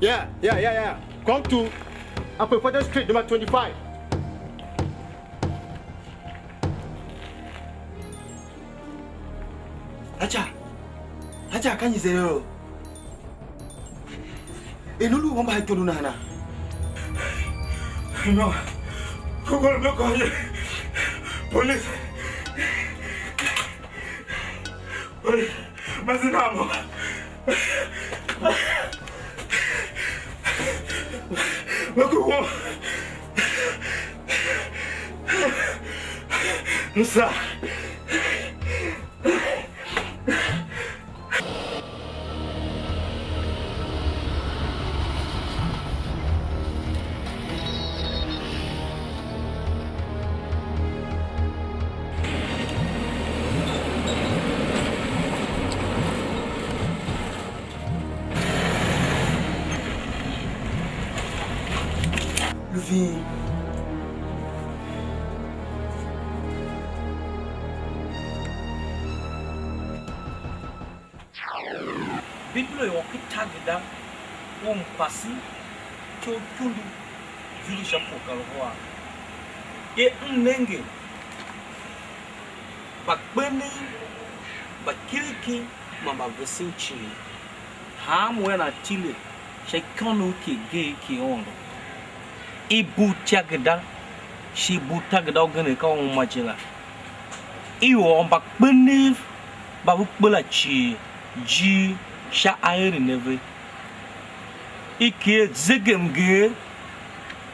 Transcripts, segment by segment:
Yeah. Come to Upper Street, number 25. Acha, can you say no? Enulu wamba haitolu nana. No. Google me call you. Police. Police. Mazinamo. Look, Musa. Biblo yo kitagida pasi cho tundu vili shapo kalwa e nenge bakbeni bakiriki mama vesinchi ha mwena tile shekonu ki ge ki ondo ibu tiagida shi butagida ogene ka on majela iwo bakbeni babukbela chi ji sha ayri neve ike zegemge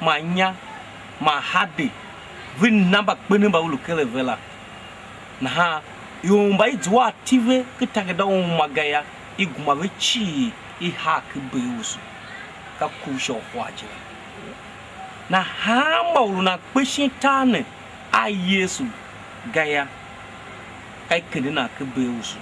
manya mahade vin namba kpene ba ulukele vela na ha yomba idwa active kitageda on magaya iguma vechi I hak beusu ka kusho kwaje na ha mauluna kweshitane a Yesu gaya kai kedina ka beusu.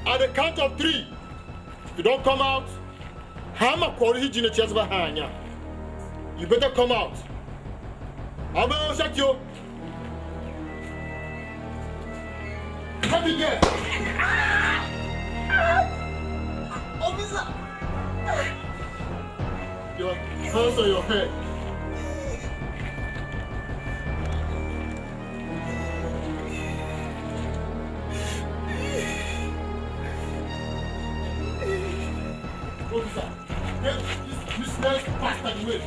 At the count of 3, if you don't come out, Hama Kori Jina Chesba Hanya. You better come out. I'm gonna shut you. Let me get. Officer! Your hands on your head. Officer, get this useless bastard away.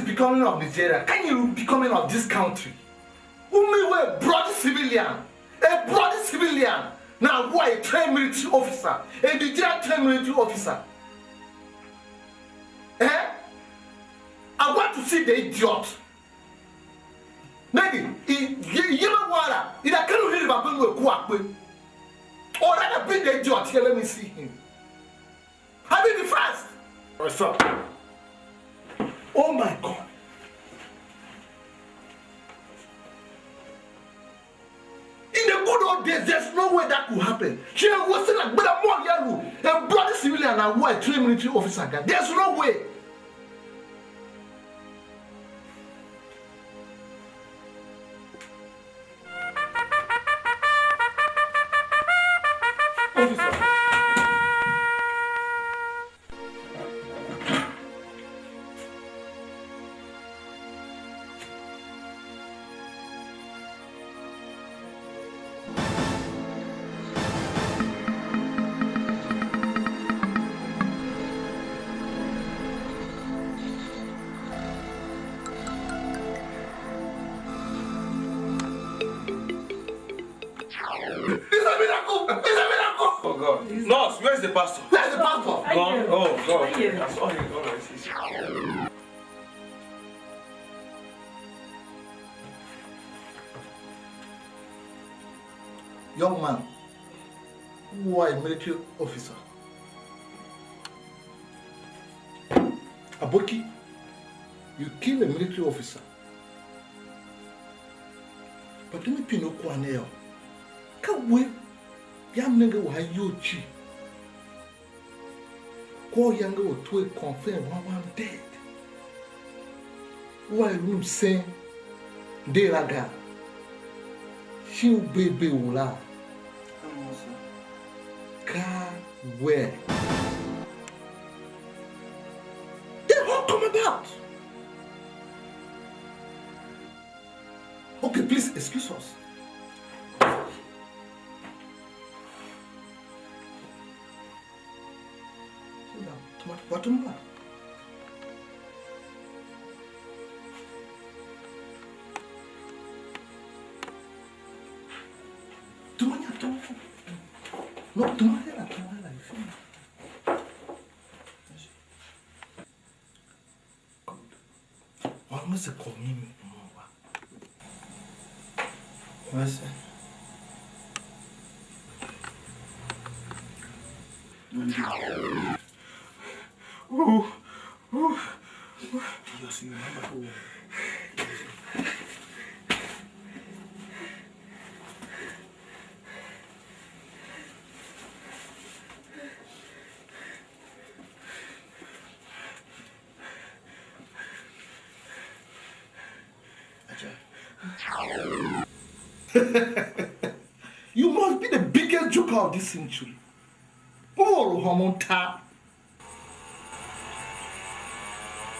Becoming of Nigeria, can you becoming of this country? Who were a bloody civilian, now who are a trained military officer, a Nigerian trained military officer. I want to see the idiot. Maybe Yemawara, in a kind of little about going or rather bring the idiot here, let me see him. Have you the first? What's up? Oh my God. In the good old days, there's no way that could happen. She was like, but I'm more yellow, a bloody civilian and white trained military officer. There's no way. Officer. It's a miracle! It's a miracle! Oh God. Nurse, where's the pastor? Where's the pastor? Gone? Oh God. That's all I see. Young man, who are a military officer. Aboki, you kill a military officer. But let me pin no kwaneo. Kawe, yam nigga wa yochi. Call younger or to confirm one dead. Why room saying de laga? She baby ula. Car where? They all come about. Okay, please excuse us. What more? No, tomorrow. What must I call me? What's that? Yes, you remember who? You must be the biggest joker of this century. Oh, hormone tap.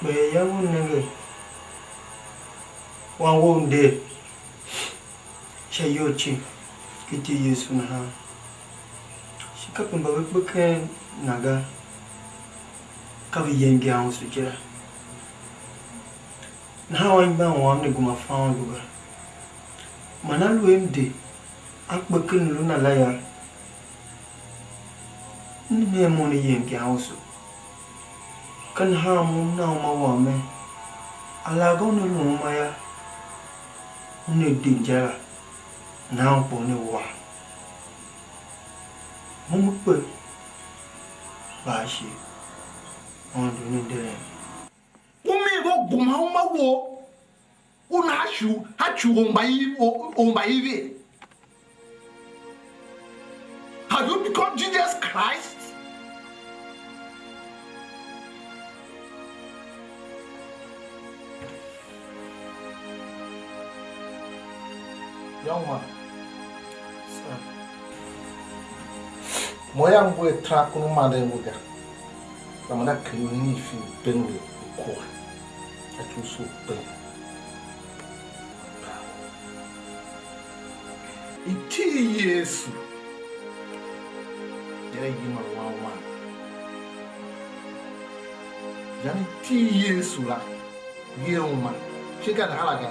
But ya won't nigga. One won't day. She yochi. Kitty use from her. She kept in Babukan Naga. Kavi Yengi house with you. Now I'm bound one to go my found. Manalu MD. Akbakin Luna Laya. No money Yengi house. Can harm now, my woman. Alagona Lumaya. Only danger. Now, Bonnie War. Mumpe. Bashi. On the Nidere. Women go Gumama war. Unashu, Hachu on my evil. Have you become Jesus Christ? Young man, sir. Moyang boy track no man woga. Namana kini fi benwe ko. Atu so ben. Iti Yesu. Yere yima wawa. Yani ti Yesu la. Yoma. Cheka na halaga.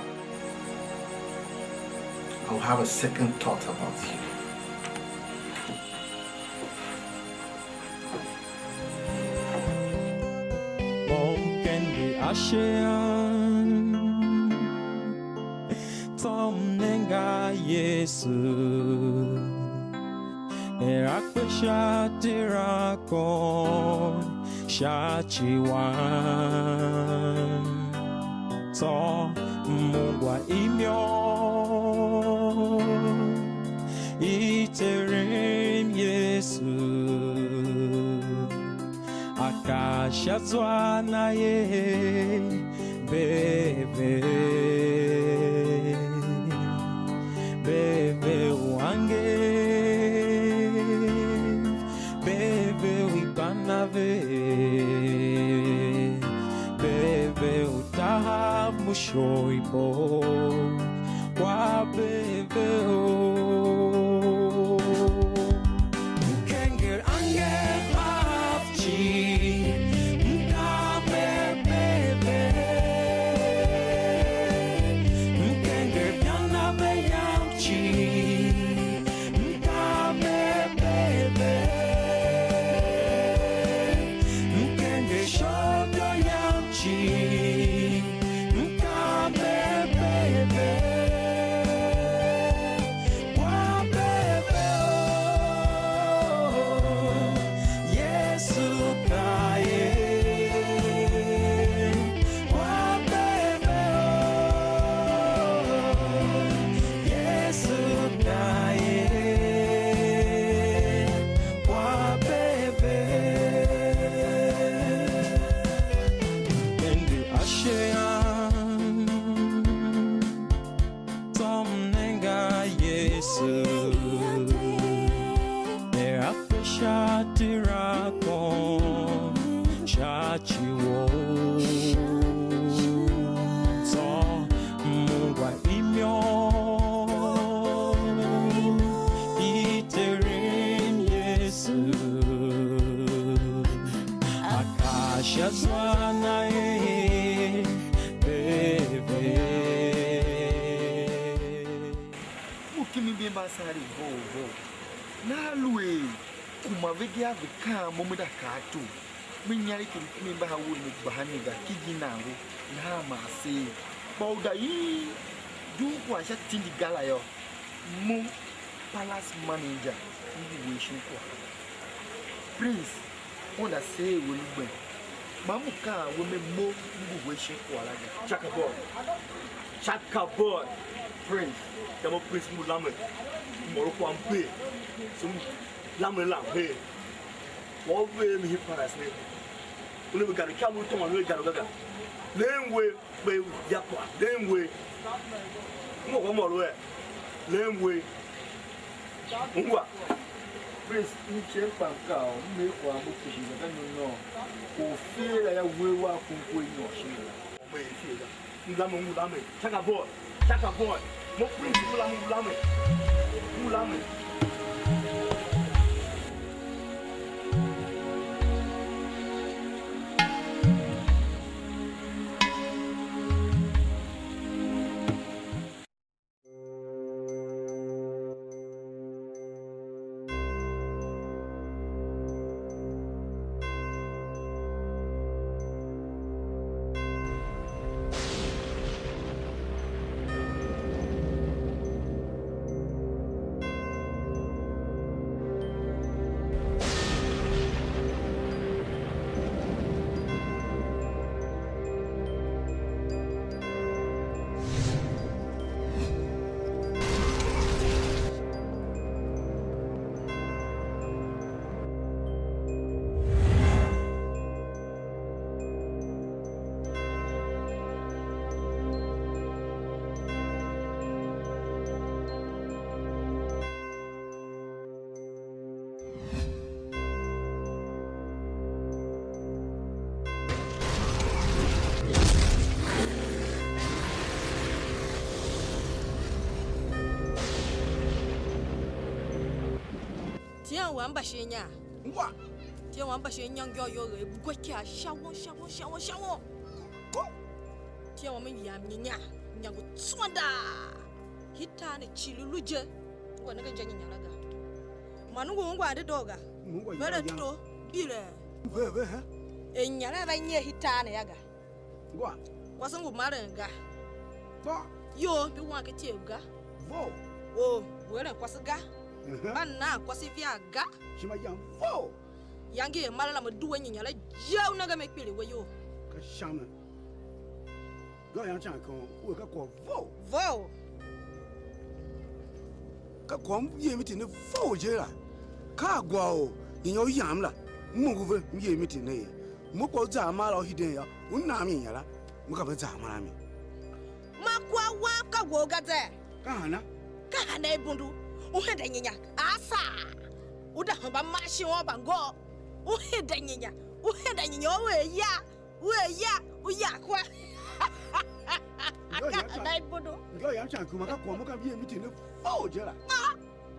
I'll have a second thought about you. Mungkin di Ashe Tom nenga Yesu Erakwe shatirakon Shachiwan To mungwa imyo Iterim Yesu Akasha na ye Bebe Bebe wange Bebe wipanave Bebe utaha mushoipo Kwa bebe Kenger angel afchi Mka bebe Kenger piana beyamchi Maswana baby. Mukimi bimba sari vo. Na luwe kuma vegia vika momuda katu. Minyari kimi ba hawo ni bahaniga kijinango na masi. Bauda yi du kwa sha tindi gala yo. Mu palace manager ni wishing kwa. Prince ona say we gbe. Mamuka we me mo ngu wishing kwa laga. Chaka boy. Prince. Demo Prince mu lame. Moroko ampe. So lame lampe. Wo we mi paras ne. Ule be gari kamu to manu gari gaga. Lemwe be yakwa. Lemwe. Mo ko mo lo e. Lemwe. Ngwa. Prince nche panka o me kwa mo kishi ga no. O feel ya wewa kunko ino shi. O me feel ga. Mulame. Chaka boy. Mo Prince mulame. Tian wan ba shenya. Ngwa. Tian wan ba shenya ngyo yo re bu kwa kya shawo. Ko. Tian wan mi yam nya nyago tswanda. Hita ne chiluluje. Ko na ga janya laga. Manu go ngwa de doga. Bere to bile. Ve ha. Enyala ba nye hita ne yaga. Ngwa. Kwasangu marenga. Ko. Yo bi wa ke tiega. Vo. Oh, wele kwasiga. Banna kwasivia ga. Shima yam vo. Yangi mala ma duwe nyinya la jaw na ga me pele weyo. Ka shama. Go yang chan ko we ka ko vo. Vo. Ka ko ye mi tin vo je la. Ka gwa o. Yin yo yam la. Mu gu ve mi ye mi tin ne. Mu ko za ma lo hiden ya. Un na mi ya la. Mu ka ba za ma la mi. Ma kwa wa ka wo ga de. Ka hana. Ka hana ebundu. Uhede nyinya. Asa. Uda ba mashi wo bango. Uhede nyinya we ya uya kwa. Hana ebundu. Go yang chan ko ma ka ko mu ka bi mi tin vo je la.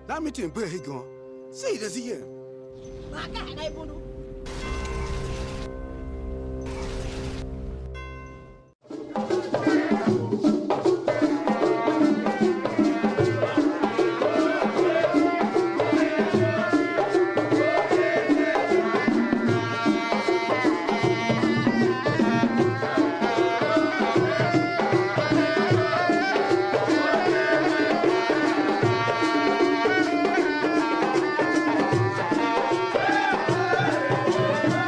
Na mi tin be he gan. Say de si ye. Ma ka hana ebundu. Hey!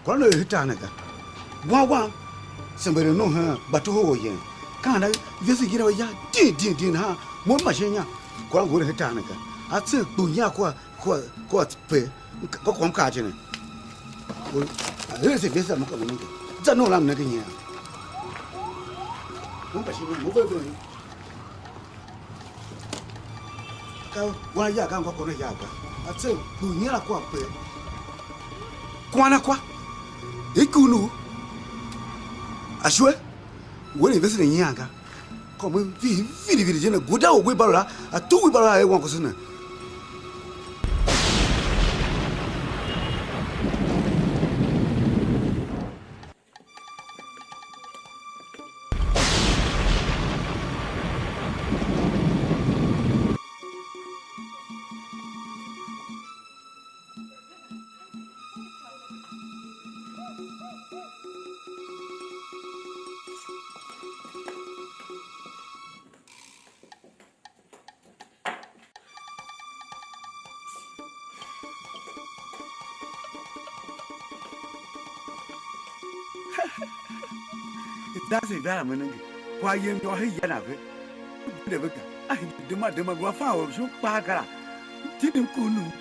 Quando hitanaga. Wa somebody no ha but ho yen. Kana visi gira ya din ha mo machine. Quando go hitanaga. Ati bunya kwa pe ko kom ka jene. Ese besa mo ko nunca. Za no lam na nya. Mo machine mo be. Ka wa ya kan ko na ya ka. Ati bunya kwa pe. Kwana kwa Ikunu Ashwe Wele vese ni nyanga Komu vidi jena Guda uwe barra Atu uwe barra ewa kusuna That's a very man. Why you know he yanabe? Never got. I demand them go foul, so bagara. Didn't kunu.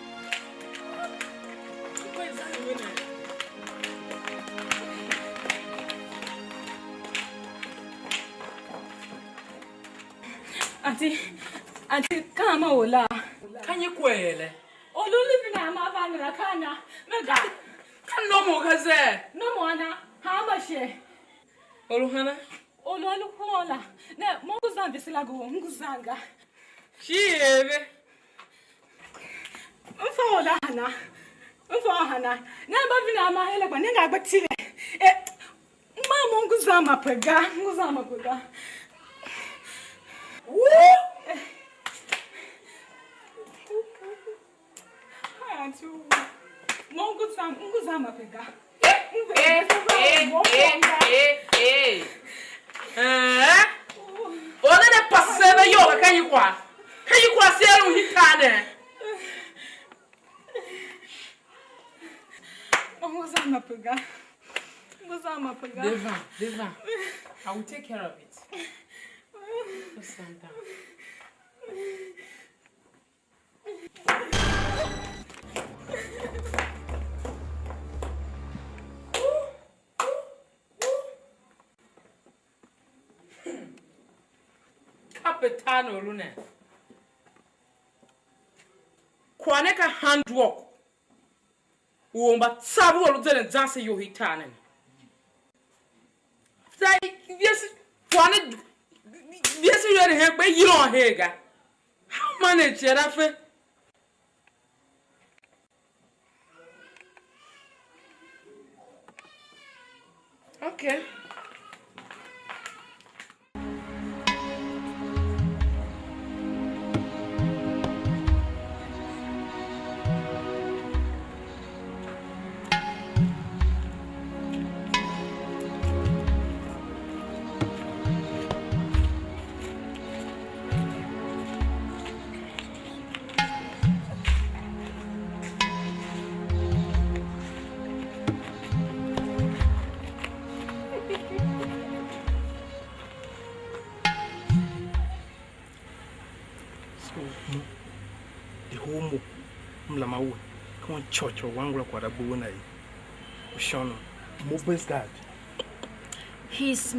Auntie, come on, Can you quail? Oh, live in a mavana, kana. Mega. Can no more gazette. No more, how much? Oluhana? Oluhana. No, Mozan, the Silago, Muzanga. She Hana. Never been a mahela, but then I got tea. Mamma Guzama Pega. Monguzama Pega. Only the passer yoga can you qua? Can you qua sail with Hitane? Monguzama Pega. Diva. I will take care of it. Just stand down. Capitano Luna. Quaneka handwork. But Sabu didn't dance you Hitane. Yes, you are here, but you don't hear. How manage it? Okay. Come on, church or one rock, what a boo night. Sean, Mobile's guard. He's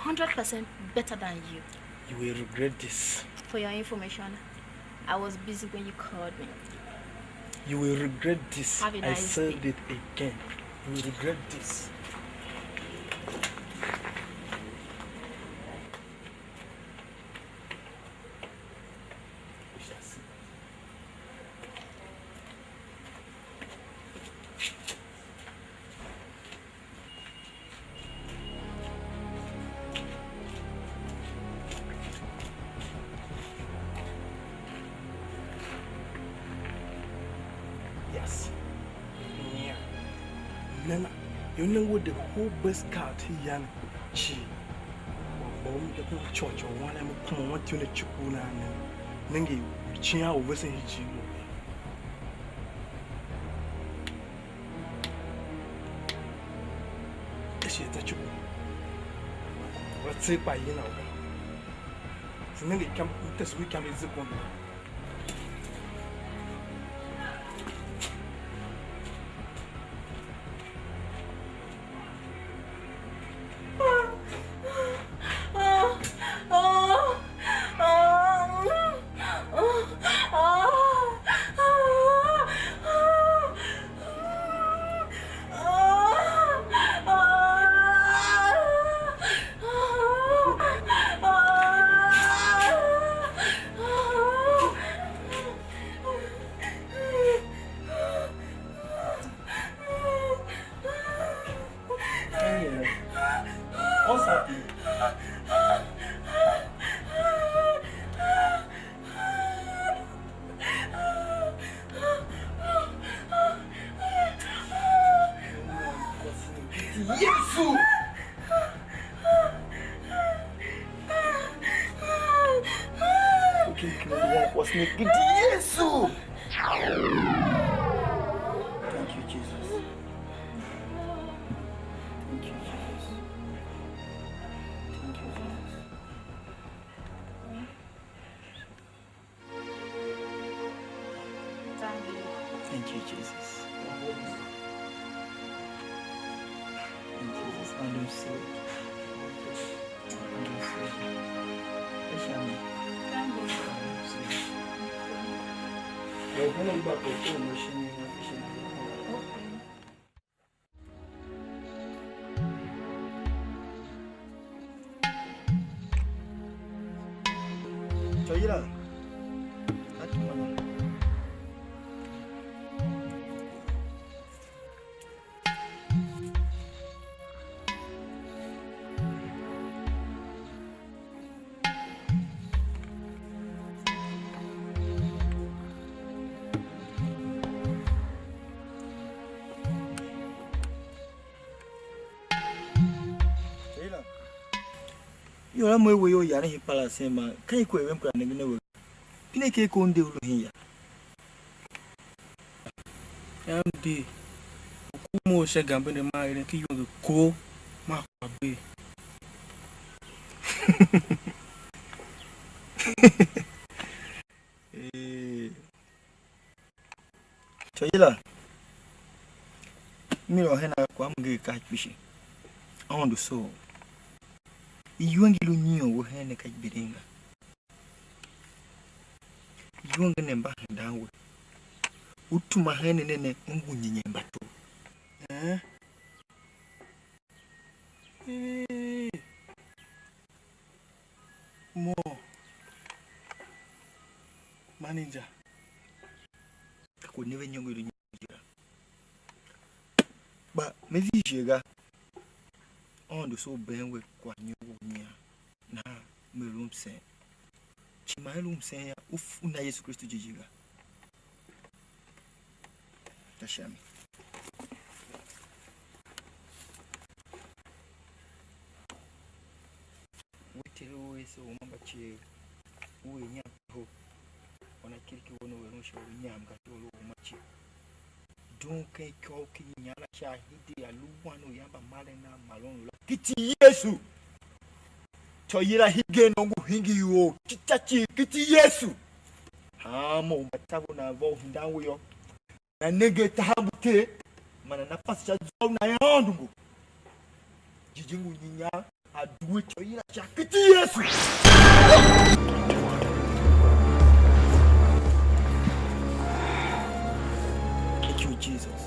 100% better than you. You will regret this. For your information, I was busy when you called me. You will regret this. Have a nice I said day. it again. You will regret this. Yes. Yeah. Nana, you know what the whole best card here, she. Bomb the church or one I'm come on to the chukuna and Nengi, Chia over saying he. chetu. What's it by you now? So then they come this weekend is the one. Thank you, Jesus. In Jesus' name, say. You are my way, you are in Palace, can you quit him? Can I take on the here? MD Kumo Shagam in the mind and you will go Mark Bay. Choila Miro Hena Quamge catch fishing on the soul. You ain't you knew who Hena catch bidding. You ain't gonna back down. Utu mahene nene ungunyi mbatu. More manager. I could never know you. But maybe you on the so bang with quite new near. Now, my room say. She my room say, Uf, Nayes Christo Jiga. Tashami. Wait always so much. We yam hope on a kirky one over show yam got all much. Don't take talking yala sha hidi a luwan or yamba malena malone. Kitty yesu. Toyira higen on hingi you, Kitachi, Kitty yesu. Hamo, but Tabuna involved down with you. And nigga Tahabute, Manapasa zone I own. Jijingu, I do it to you, Kitty yesu. Thank you, Jesus.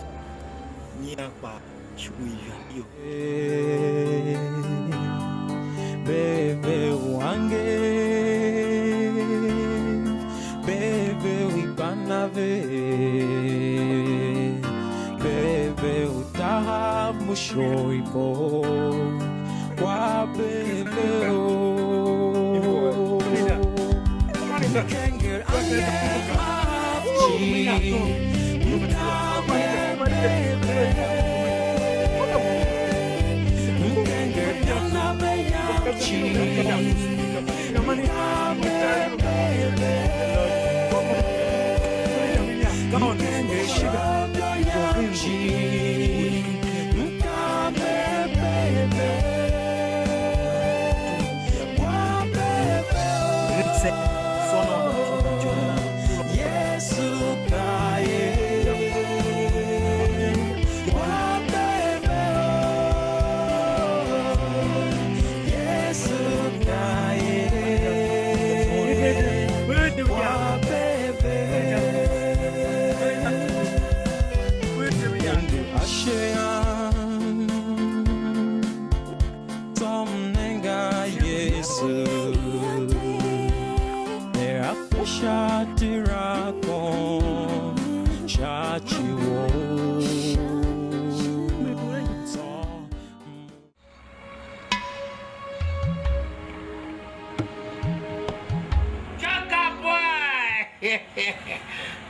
Niapa, Chuya, you. Bebe wange, bebe wibanave, bebe utaha mushoibo, kwa bebe o. Kenger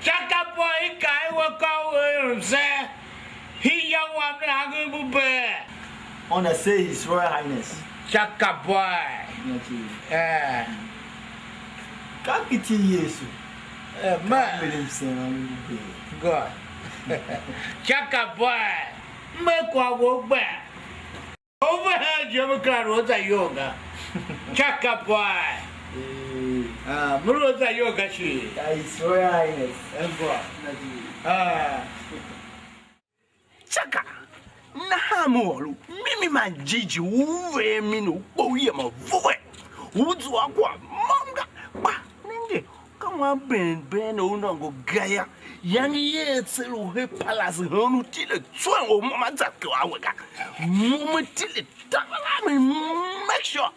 Chaka boy, guy will go say he young one going to be. Honor say His Royal Highness. Chaka boy. Kakiti Yesu. God. Chaka boy. Make what walk back. Overhead, you can was a yoga. Chaka boy. Muroza yoga she. His Royal Highness. Chaka. Nahamolu. Mimi manjiji uwe minu. Oye mavoe. Uzu wakwa. Manga. Ba. Nenge. Kama ben unango gaya. Yangi ye tselu he palace honu tile tswan o mama zake waweka. Mumu tile tabala make sure.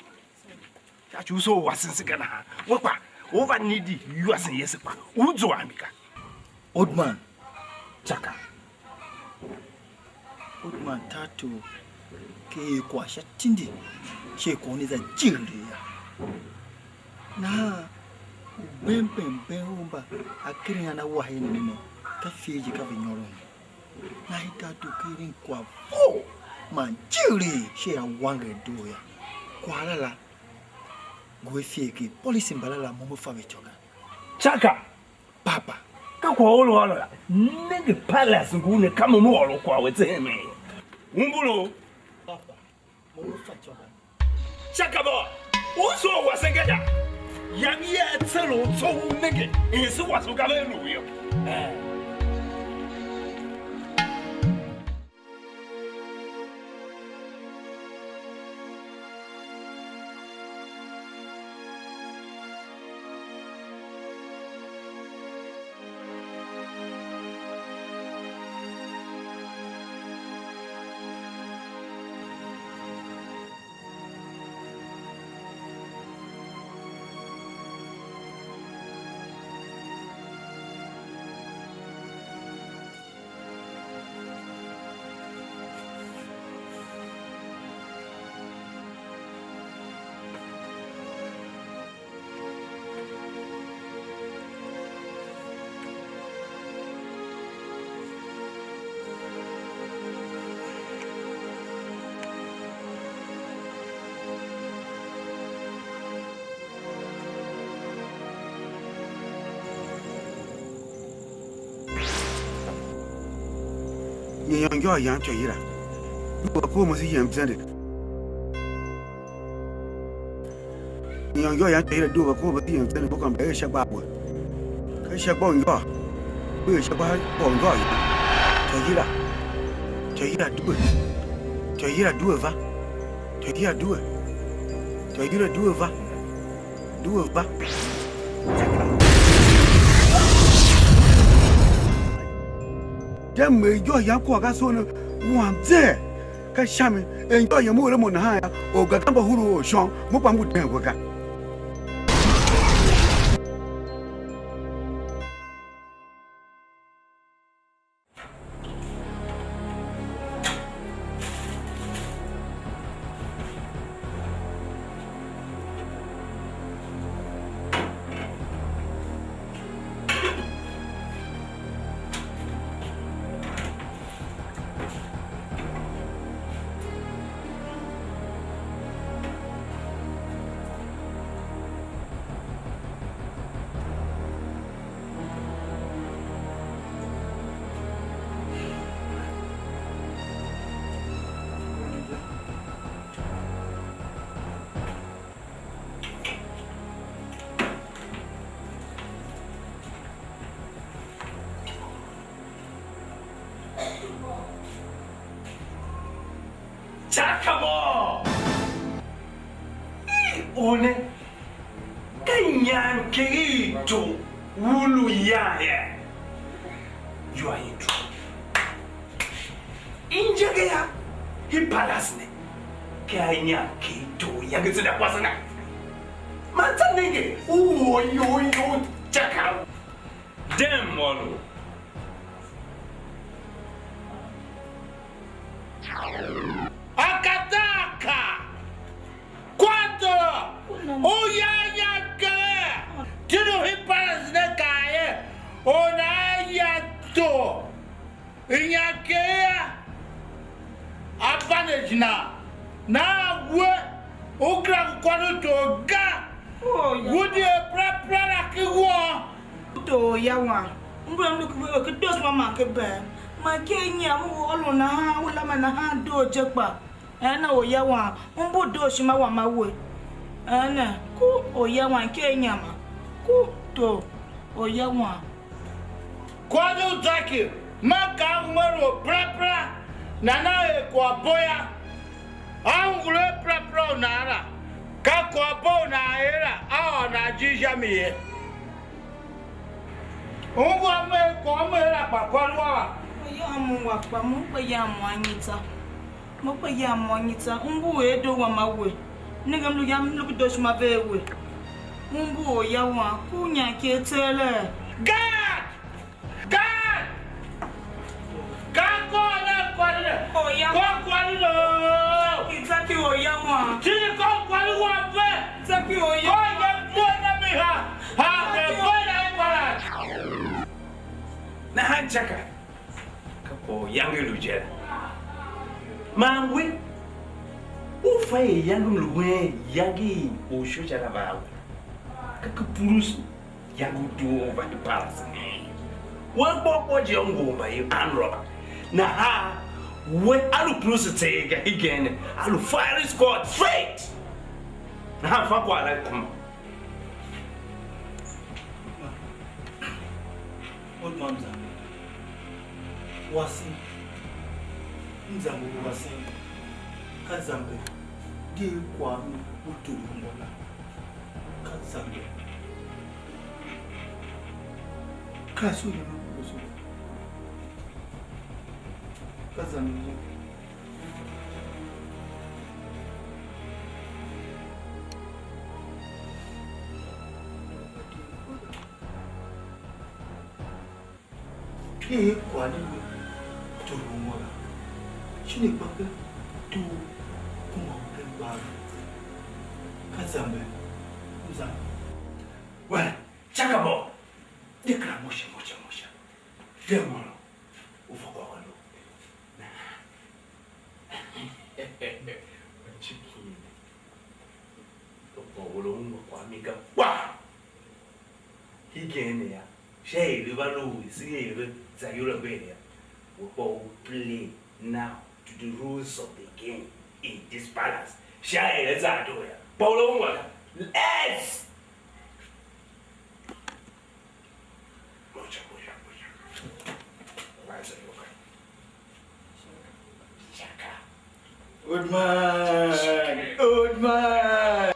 You so wasn't gonna work over needy, you as a yes, Uzo Amica. Old man, Chaka. Old man, Tattoo, K. Quasha Tindi, Shake on is a jilly. Nah, Ben Bemba, a killing an hour in a fee covering your own. Night tattoo killing qua. Oh, man, jilly, she a wonder do ya. Kuala. Go fake police in Balala Momo Favichoga. Chaka, Papa, Kako, nigga palace and go come more with him. Umbulo, Papa, Momo Fachoga. Chaka boy, also was a gada. Young yet, so nigga, is what's going on. Nyian yo yan to yira. Wo ko mo si yan presented. Nyian yo yan to yira do ko mo si yan presented ko kan be sha ba bo. Ka sha bo yo. Bo sha ba bo yo. To yira. To yira do. To yira do va. To yira do. To yira do va. Do va. Jam me yo ya ko ga so no wan ze ka shame en yo ya mo re mo na ha ya o ga kan ba huru o shon mo pa mu den ko ga Chakabo! One Nyian Kito Wulu Yaya. You are in trouble. Injagaya, he palasne. Nyian Kito Yagazina wasn't. Mantanege, oh, yo, Chaka. Damn, Molo. Akataka. Quanto? Oyaya kare. Tino hiparas ne kaye. Onaya to. Inyakea. Advantage na we okra kwano to ga. Would you prepare kiwo? To yawa. Mbura mluku ke dos mama ke ba. Ma Kenya mu olu na ha wala mana ha do jepa. Na o yawa. Mbu do shima wa mawe. Na ku o yawa Kenya ma. Ku to o yawa. Kwano zaki maka umaro prepare nana e kwa boya. Angule prepare nara. Ka kwa bo na era na jija miye. Ungwa me kwa me la pa kwalwa. Ya mu wa pa mu pe ya mu anyita. Mo pe ya mu anyita. Mbu e do wa mawe. Nigam lu yam lu do shima vewe. Mbu o ya wa kunya ke tele. God! God! Kako na kwalile. O ya Kwa kwalilo. Itaki o ya wa. Chini kwa kwalwa ve. Itaki o ya. Kwa ya bona miha. Ha ke bona kwala. Na hanchaka. Kako yangi lujera. Mangwe. Ufaye yangi luwe yangi oshocha na bawe. Kaka purusu yangi do over the palace. Wangbo je ngomba ye anroba. Na ha we alu purusu tega again. Alu fire squad straight. Na ha fa kwa la kuma. Old Mamza. Wasi. Nzambu wasi. Kazambe. Die kwa utu mbola. Kazambe. Kasu ya mabuso. Kazambe. Die kwa ni turumwa. Chini pake tu kumauke baru. Kazambe. Nzambu. Well, chakabo. Dekra mosha. Demolo. Ufoko walo. Chiki. Topo wolo ungo kwa miga. Wa! Higene ya. Shey balo isiye za Europe ya. We play now to the rules of the game in this palace. Shey za do ya. Paulo ungo. Let's Good man. Good man.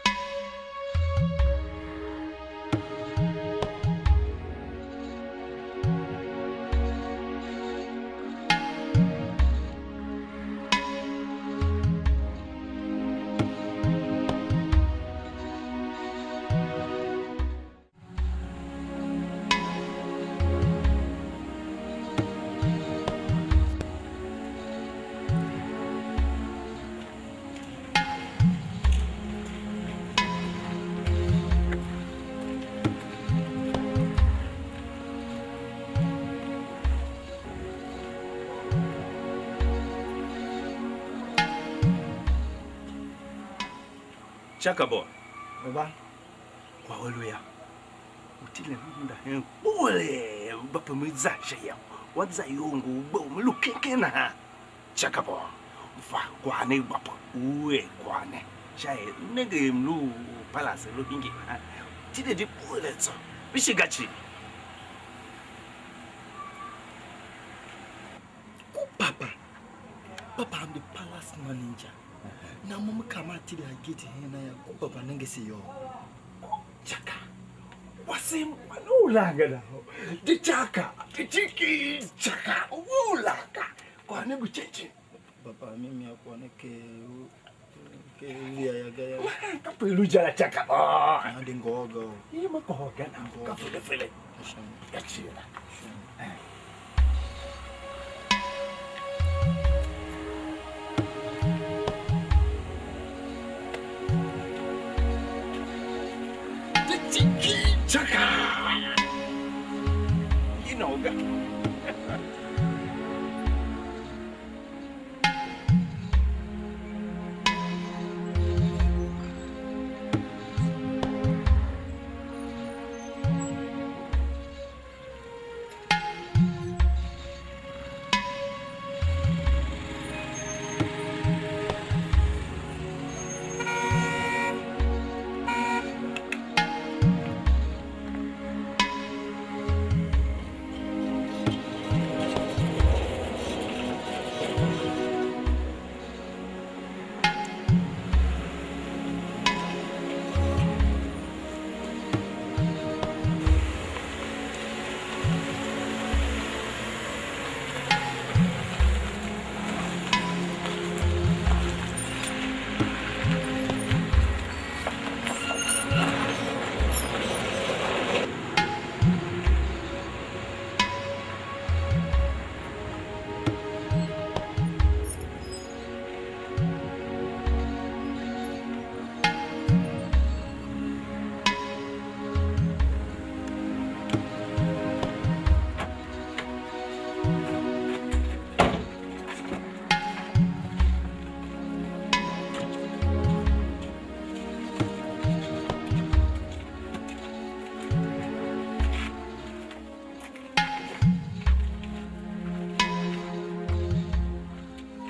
Chakabo. Baba. Kwa weluya. Utile munda pole bapa mwizaje ya. Wadza yongo bo mlukekena ha. Chakabo. Fa kwane bapa uwe kwane. Shaye nege mlu palace lo hingi ha. Tide di pole tso. Bishigachi. Papa. Papa, I'm the palace manager. Na mama kama tiri agiti hena ya kupapa nangesi yo. Chaka. Wasim wanulaga na ho. Di chaka. Di chiki. Chaka. Ulaga. Kwa nebu cheche. Papa, mimi akuone ke lia ya gaya. Kapilu jala chaka. Oh. Adi ngogo. Iya makohoga na. Kafude fele. Yachira.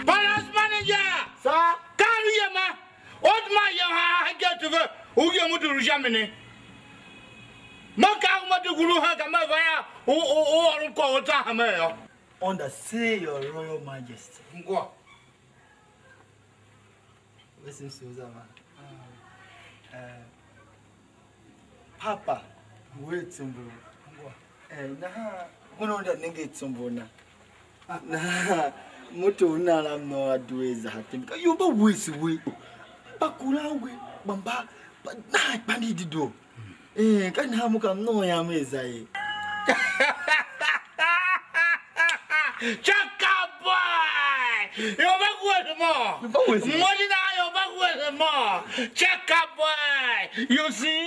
Palace manager! Sir? Carry him, man! What my young get to the Uyamudu Jamini? Maka Guru Hakamavaya, or call Tahamayo. Under say your royal majesty. Go. Listen, Susanna. Papa, wait some nah, one of the negates some bona. Nah, Moto Nala no adways happen because you but waste away. Bakula way, Bamba, but not Bandy do. Can Hamuka no Yamezai. Chaka boy! You're back with more! More than I, you're back with more! Chaka boy! You see?